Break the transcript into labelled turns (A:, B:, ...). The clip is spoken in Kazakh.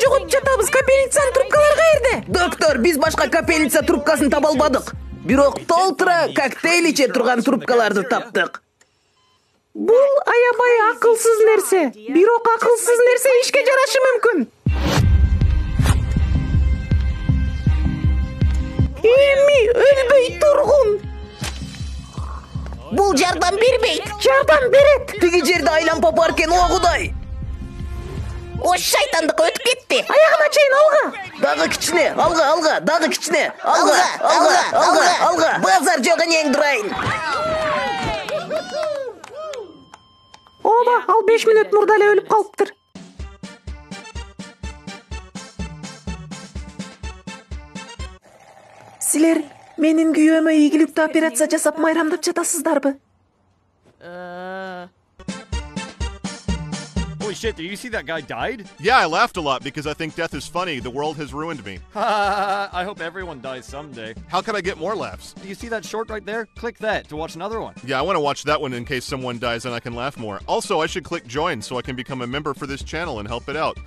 A: жоготуп жатабыз. Капельницанын трубкалары каерде?
B: Доктор, биз башка капельница трубкасын таба албадык. Бирок толтура коктейль иче турган трубкаларды таптык.
A: Бул аябай акылсыз нерсе. Бирок акылсыз нерсе ишке жарашы мүмкүн. Эми өлбөй тургун.
B: Бул жардам бербейт.
A: Жардам берет.
B: Тиги жерде айланпа бар экен, о Кудай.
C: О шайтандык өтүп кетти.
A: Аягына чейин алга.
B: Дагы кичине, алга, дагы кичине. Алга. Базар жок энең дурайын.
A: Ооба, ал 5 мүнөт мурда эле өлүп калыптыр. Силер менин күйөөмө ийгиликтүү операция жасап майрамдап жатасыздарбы?
D: Holy shit, did you see that guy died?
E: Yeah, I laughed a lot because I think death is funny. The world has ruined me.
D: I hope everyone dies someday.
E: How can I get more laughs?
D: Do you see that short right there? Click that to watch another one.
E: Yeah, I want to watch that one in case someone dies and I can laugh more. Also, I should click join so I can become a member for this channel and help it out.